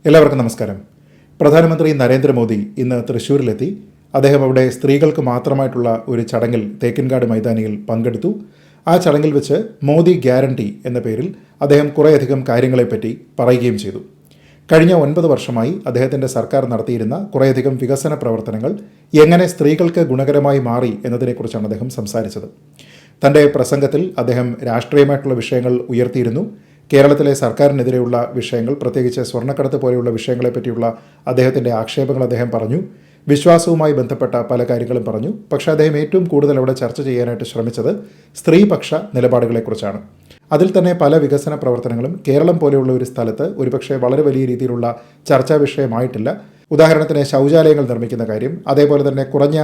എല്ലാവർക്കും നമസ്കാരം. പ്രധാനമന്ത്രി നരേന്ദ്രമോദി ഇന്ന് തൃശ്ശൂരിലെത്തി. അദ്ദേഹം അവിടെ സ്ത്രീകൾക്ക് മാത്രമായിട്ടുള്ള ഒരു ചടങ്ങിൽ തേക്കിൻകാട് മൈതാനിയിൽ പങ്കെടുത്തു. ആ ചടങ്ങിൽ വെച്ച് മോദി ഗ്യാരണ്ടി എന്ന പേരിൽ അദ്ദേഹം കുറേയധികം കാര്യങ്ങളെപ്പറ്റി പറയുകയും ചെയ്തു. കഴിഞ്ഞ 9 വർഷമായി അദ്ദേഹത്തിൻ്റെ സർക്കാർ നടത്തിയിരുന്ന കുറേയധികം വികസന പ്രവർത്തനങ്ങൾ എങ്ങനെ സ്ത്രീകൾക്ക് ഗുണകരമായി മാറി എന്നതിനെക്കുറിച്ചാണ് അദ്ദേഹം സംസാരിച്ചത്. തൻ്റെ പ്രസംഗത്തിൽ അദ്ദേഹം രാഷ്ട്രീയമായിട്ടുള്ള വിഷയങ്ങൾ ഉയർത്തിയിരുന്നു. കേരളത്തിലെ സർക്കാരിനെതിരെയുള്ള വിഷയങ്ങൾ, പ്രത്യേകിച്ച് സ്വർണ്ണക്കടത്ത് പോലെയുള്ള വിഷയങ്ങളെപ്പറ്റിയുള്ള അദ്ദേഹത്തിൻ്റെ ആക്ഷേപങ്ങൾ അദ്ദേഹം പറഞ്ഞു. വിശ്വാസവുമായി ബന്ധപ്പെട്ട പല കാര്യങ്ങളും പറഞ്ഞു. പക്ഷേ അദ്ദേഹം ഏറ്റവും കൂടുതൽ അവിടെ ചർച്ച ചെയ്യാനായിട്ട് ശ്രമിച്ചത് സ്ത്രീപക്ഷ നിലപാടുകളെക്കുറിച്ചാണ്. അതിൽ തന്നെ പല വികസന പ്രവർത്തനങ്ങളും കേരളം പോലെയുള്ള ഒരു സ്ഥലത്ത് ഒരുപക്ഷെ വളരെ വലിയ രീതിയിലുള്ള ചർച്ചാ വിഷയമായിട്ടില്ല. ഉദാഹരണത്തിന് ശൗചാലയങ്ങൾ നിർമ്മിക്കുന്ന കാര്യം, അതേപോലെ തന്നെ കുറഞ്ഞ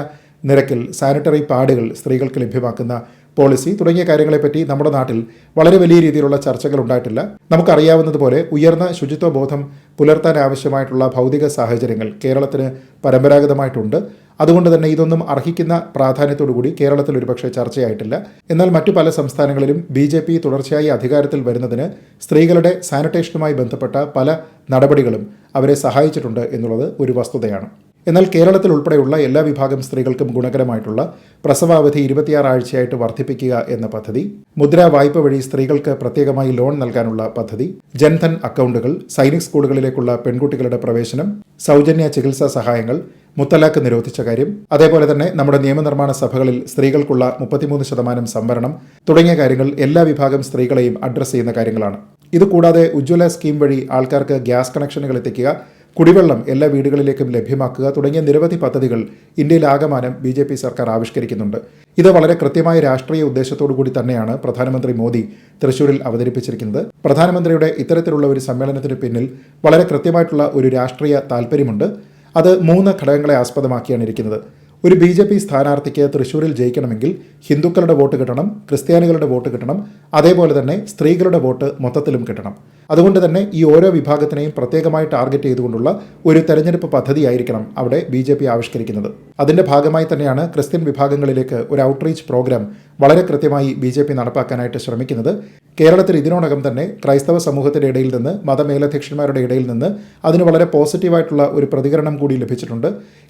നിരക്കിൽ സാനിറ്ററി പാഡുകൾ സ്ത്രീകൾക്ക് ലഭ്യമാക്കുന്ന പോളിസി തുടങ്ങിയ കാര്യങ്ങളെപ്പറ്റി നമ്മുടെ നാട്ടിൽ വളരെ വലിയ രീതിയിലുള്ള ചർച്ചകൾ ഉണ്ടായിട്ടില്ല. നമുക്കറിയാവുന്നതുപോലെ ഉയർന്ന ശുചിത്വ ബോധം പുലർത്താൻ ആവശ്യമായിട്ടുള്ള ഭൗതിക സാഹചര്യങ്ങൾ കേരളത്തിന് പരമ്പരാഗതമായിട്ടുണ്ട്. അതുകൊണ്ട് തന്നെ ഇതൊന്നും അർഹിക്കുന്ന പ്രാധാന്യത്തോടുകൂടി കേരളത്തിൽ ഒരുപക്ഷെ ചർച്ചയായിട്ടില്ല. എന്നാൽ മറ്റു പല സംസ്ഥാനങ്ങളിലും BJP തുടർച്ചയായി അധികാരത്തിൽ വരുന്നതിന് സ്ത്രീകളുടെ സാനിറ്റേഷനുമായി ബന്ധപ്പെട്ട പല നടപടികളും അവരെ സഹായിച്ചിട്ടുണ്ട് എന്നുള്ളത് ഒരു വസ്തുതയാണ്. എന്നാൽ കേരളത്തിൽ ഉൾപ്പെടെയുള്ള എല്ലാ വിഭാഗം സ്ത്രീകൾക്കും ഗുണകരമായിട്ടുള്ള പ്രസവാവധി 26 ആഴ്ചയായിട്ട് വർദ്ധിപ്പിക്കുക എന്ന പദ്ധതി, മുദ്രാ വായ്പ വഴി സ്ത്രീകൾക്ക് പ്രത്യേകമായി ലോൺ നൽകാനുള്ള പദ്ധതി, ജൻധൻ അക്കൗണ്ടുകൾ, സൈനിക് സ്കൂളുകളിലേക്കുള്ള പെൺകുട്ടികളുടെ പ്രവേശനം, സൗജന്യ ചികിത്സാ സഹായങ്ങൾ, മുത്തലാഖ് നിരോധിച്ച കാര്യം, അതേപോലെ തന്നെ നമ്മുടെ നിയമനിർമ്മാണ സഭകളിൽ സ്ത്രീകൾക്കുള്ള 33% സംവരണം തുടങ്ങിയ കാര്യങ്ങൾ എല്ലാ വിഭാഗം സ്ത്രീകളെയും അഡ്രസ്സ് ചെയ്യുന്ന കാര്യങ്ങളാണ്. ഇതുകൂടാതെ ഉജ്ജ്വല സ്കീം വഴി ആൾക്കാർക്ക് ഗ്യാസ് കണക്ഷനുകൾ എത്തിക്കുക, കുടിവെള്ളം എല്ലാ വീടുകളിലേക്കും ലഭ്യമാക്കുക തുടങ്ങിയ നിരവധി പദ്ധതികൾ ഇന്ത്യയിലാകമാനം BJP സർക്കാർ ആവിഷ്കരിക്കുന്നുണ്ട്. ഇത് വളരെ കൃത്യമായ രാഷ്ട്രീയ ഉദ്ദേശത്തോടു കൂടി തന്നെയാണ് പ്രധാനമന്ത്രി മോദി തൃശ്ശൂരിൽ അവതരിപ്പിച്ചിരിക്കുന്നത്. പ്രധാനമന്ത്രിയുടെ ഇത്തരത്തിലുള്ള ഒരു സമ്മേളനത്തിന് പിന്നിൽ വളരെ കൃത്യമായിട്ടുള്ള ഒരു രാഷ്ട്രീയ താല്പര്യമുണ്ട്. അത് 3 ഘടകങ്ങളെ ആസ്പദമാക്കിയാണ് ഇരിക്കുന്നത്. ഒരു BJP സ്ഥാനാർത്ഥിക്ക് തൃശ്ശൂരിൽ ജയിക്കണമെങ്കിൽ ഹിന്ദുക്കളുടെ വോട്ട് കിട്ടണം, ക്രിസ്ത്യാനികളുടെ വോട്ട് കിട്ടണം, അതേപോലെ തന്നെ സ്ത്രീകളുടെ വോട്ട് മൊത്തത്തിലും കിട്ടണം. അതുകൊണ്ട് തന്നെ ഈ ഓരോ വിഭാഗത്തിനെയും പ്രത്യേകമായി ടാർഗറ്റ് ചെയ്തുകൊണ്ടുള്ള ഒരു തെരഞ്ഞെടുപ്പ് പദ്ധതിയായിരിക്കണം അവിടെ BJP ആവിഷ്കരിക്കുന്നത്. അതിൻ്റെ ഭാഗമായി തന്നെയാണ് ക്രിസ്ത്യൻ വിഭാഗങ്ങളിലേക്ക് ഒരു ഔട്ട്റീച്ച് പ്രോഗ്രാം വളരെ കൃത്യമായി BJP നടപ്പാക്കാനായിട്ട് ശ്രമിക്കുന്നത്. കേരളത്തിൽ ഇതിനോടകം തന്നെ ക്രൈസ്തവ സമൂഹത്തിൻ്റെ ഇടയിൽ നിന്ന്, മതമേലധ്യക്ഷന്മാരുടെ ഇടയിൽ നിന്ന് അതിന് വളരെ പോസിറ്റീവായിട്ടുള്ള ഒരു പ്രതികരണം കൂടി ലഭിച്ചിട്ടുണ്ട്.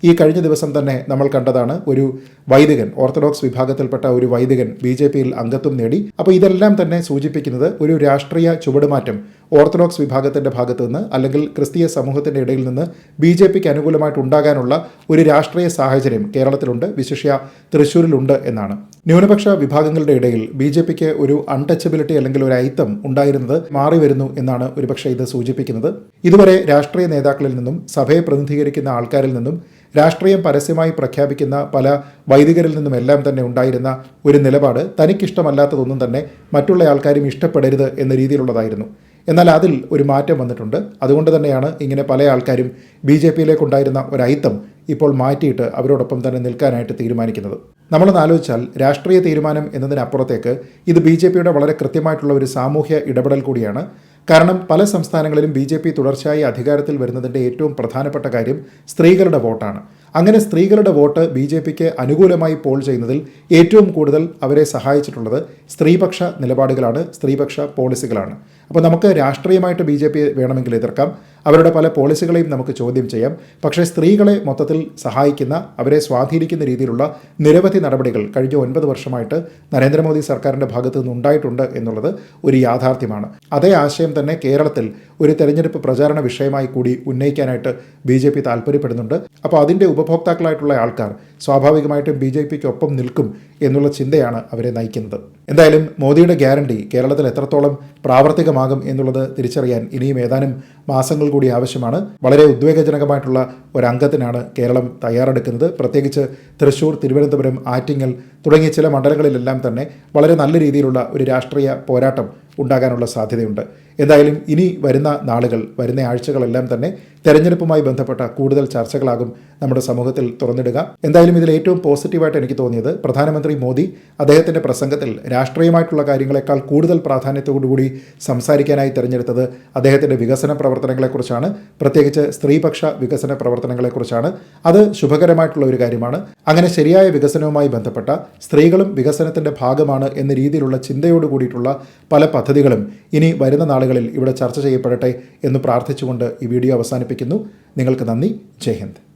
ഈ കഴിഞ്ഞ ദിവസം തന്നെ നമ്മൾ കണ്ടതാണ്, ഒരു വൈദികൻ, ഓർത്തഡോക്സ് വിഭാഗത്തിൽപ്പെട്ട ഒരു വൈദികൻ BJPയിൽ അംഗത്വം നേടി. അപ്പോൾ ഇതെല്ലാം തന്നെ സൂചിപ്പിക്കുന്നത് ഒരു രാഷ്ട്രീയ ചുവടുമാറ്റം ഓർത്തഡോക്സ് വിഭാഗത്തിൻ്റെ ഭാഗത്തു നിന്ന് അല്ലെങ്കിൽ ക്രിസ്തീയ സമൂഹത്തിൻ്റെ ഇടയിൽ നിന്ന് BJPക്ക് അനുകൂലമായിട്ട് ഉണ്ടാകാനുള്ള ഒരു രാഷ്ട്രീയ സാഹചര്യം കേരളത്തിലുണ്ട്, വിശിഷ്യ തൃശ്ശൂരിലുണ്ട് എന്നാണ്. ന്യൂനപക്ഷ വിഭാഗങ്ങളുടെ ഇടയിൽ BJPക്ക് ഒരു അൺടച്ചബിലിറ്റി അല്ലെങ്കിൽ ഒരു അയിത്തം ഉണ്ടായിരുന്നത് മാറി വരുന്നു എന്നാണ് ഒരുപക്ഷെ ഇത് സൂചിപ്പിക്കുന്നത്. ഇതുവരെ രാഷ്ട്രീയ നേതാക്കളിൽ നിന്നും, സഭയെ പ്രതിനിധീകരിക്കുന്ന ആൾക്കാരിൽ നിന്നും, രാഷ്ട്രീയം പരസ്യമായി പ്രഖ്യാപിക്കുന്ന പല വൈദികരിൽ നിന്നുമെല്ലാം തന്നെ ഉണ്ടായിരുന്ന ഒരു നിലപാട് തനിക്കിഷ്ടമല്ലാത്തതൊന്നും തന്നെ മറ്റുള്ള ആൾക്കാരും ഇഷ്ടപ്പെടരുത് എന്ന രീതിയിലുള്ളതായിരുന്നു. എന്നാൽ അതിൽ ഒരു മാറ്റം വന്നിട്ടുണ്ട്. അതുകൊണ്ട് തന്നെയാണ് ഇങ്ങനെ പല ആൾക്കാരും BJPയിലേക്കുണ്ടായിരുന്ന ഒരു അയിത്തം ഇപ്പോൾ മാറ്റിയിട്ട് അവരോടൊപ്പം തന്നെ നിൽക്കാനായിട്ട് തീരുമാനിക്കുന്നത്. നമ്മളൊന്ന് ആലോചിച്ചാൽ രാഷ്ട്രീയ തീരുമാനം എന്നതിനപ്പുറത്തേക്ക് ഇത് BJPയുടെ വളരെ കൃത്യമായിട്ടുള്ള ഒരു സാമൂഹ്യ ഇടപെടൽ കൂടിയാണ്. കാരണം പല സംസ്ഥാനങ്ങളിലും BJP തുടർച്ചയായി അധികാരത്തിൽ വരുന്നതിൻ്റെ ഏറ്റവും പ്രധാനപ്പെട്ട കാര്യം സ്ത്രീകളുടെ വോട്ടാണ്. അങ്ങനെ സ്ത്രീകളുടെ വോട്ട് BJPക്ക് അനുകൂലമായി പോൾ ചെയ്യുന്നതിൽ ഏറ്റവും കൂടുതൽ അവരെ സഹായിച്ചിട്ടുള്ളത് സ്ത്രീപക്ഷ നിലപാടുകളാണ്, സ്ത്രീപക്ഷ പോളിസികളാണ്. അപ്പോൾ നമുക്ക് രാഷ്ട്രീയമായിട്ട് BJP വേണമെങ്കിൽ എതിർക്കാം, അവരുടെ പല പോളിസികളെയും നമുക്ക് ചോദ്യം ചെയ്യാം. പക്ഷേ സ്ത്രീകളെ മൊത്തത്തിൽ സഹായിക്കുന്ന, അവരെ സ്വാധീനിക്കുന്ന രീതിയിലുള്ള നിരവധി നടപടികൾ കഴിഞ്ഞ 9 വർഷമായിട്ട് നരേന്ദ്രമോദി സർക്കാരിൻ്റെ ഭാഗത്തു നിന്നുണ്ടായിട്ടുണ്ട് എന്നുള്ളത് ഒരു യാഥാർത്ഥ്യമാണ്. അതേ ആശയം തന്നെ കേരളത്തിൽ ഒരു തെരഞ്ഞെടുപ്പ് പ്രചാരണ വിഷയമായി കൂടി ഉന്നയിക്കാനായിട്ട് BJP താല്പര്യപ്പെടുന്നുണ്ട്. അപ്പോൾ അതിൻ്റെ ഉപഭോക്താക്കളായിട്ടുള്ള ആൾക്കാർ സ്വാഭാവികമായിട്ടും BJPക്കൊപ്പം നിൽക്കും എന്നുള്ള ചിന്തയാണ് അവരെ നയിക്കുന്നത്. എന്തായാലും മോദിയുടെ ഗ്യാരണ്ടി കേരളത്തിൽ എത്രത്തോളം പ്രാവർത്തികമാകും എന്നുള്ളത് തിരിച്ചറിയാൻ ഇനിയും ഏതാനും മാസങ്ങൾ കൂടി ആവശ്യമാണ്. വളരെ ഉദ്വേഗജനകമായിട്ടുള്ള ഒരംഗത്തിനാണ് കേരളം തയ്യാറെടുക്കുന്നത്. പ്രത്യേകിച്ച് തൃശ്ശൂർ, തിരുവനന്തപുരം, ആറ്റിങ്ങൽ തുടങ്ങിയ ചില മണ്ഡലങ്ങളിലെല്ലാം തന്നെ വളരെ നല്ല രീതിയിലുള്ള ഒരു രാഷ്ട്രീയ പോരാട്ടം ഉണ്ടാകാനുള്ള സാധ്യതയുണ്ട്. എന്തായാലും ഇനി വരുന്ന നാളുകൾ, വരുന്ന ആഴ്ചകളെല്ലാം തന്നെ തെരഞ്ഞെടുപ്പുമായി ബന്ധപ്പെട്ട കൂടുതൽ ചർച്ചകളാകും നമ്മുടെ സമൂഹത്തിൽ തുറന്നിടുക. എന്തായാലും എന്തായാലും ഇതിൽ ഏറ്റവും പോസിറ്റീവായിട്ട് എനിക്ക് തോന്നിയത് പ്രധാനമന്ത്രി മോദി അദ്ദേഹത്തിൻ്റെ പ്രസംഗത്തിൽ രാഷ്ട്രീയമായിട്ടുള്ള കാര്യങ്ങളെക്കാൾ കൂടുതൽ പ്രാധാന്യത്തോടുകൂടി സംസാരിക്കാനായി തിരഞ്ഞെടുത്തത് അദ്ദേഹത്തിൻ്റെ വികസന പ്രവർത്തനങ്ങളെക്കുറിച്ചാണ്, പ്രത്യേകിച്ച് സ്ത്രീപക്ഷ വികസന പ്രവർത്തനങ്ങളെക്കുറിച്ചാണ്. അത് ശുഭകരമായിട്ടുള്ള ഒരു കാര്യമാണ്. അങ്ങനെ ശരിയായ വികസനവുമായി ബന്ധപ്പെട്ട സ്ത്രീകളും വികസനത്തിൻ്റെ ഭാഗമാണ് എന്ന രീതിയിലുള്ള ചിന്തയോട് കൂടിയിട്ടുള്ള പല പദ്ധതികളും ഇനി വരുന്ന നാളുകളിൽ ഇവിടെ ചർച്ച ചെയ്യപ്പെടട്ടെ എന്ന് പ്രാർത്ഥിച്ചുകൊണ്ട് ഈ വീഡിയോ അവസാനിപ്പിക്കുന്നു. നിങ്ങൾക്ക് നന്ദി. ജയ് ഹിന്ദ്.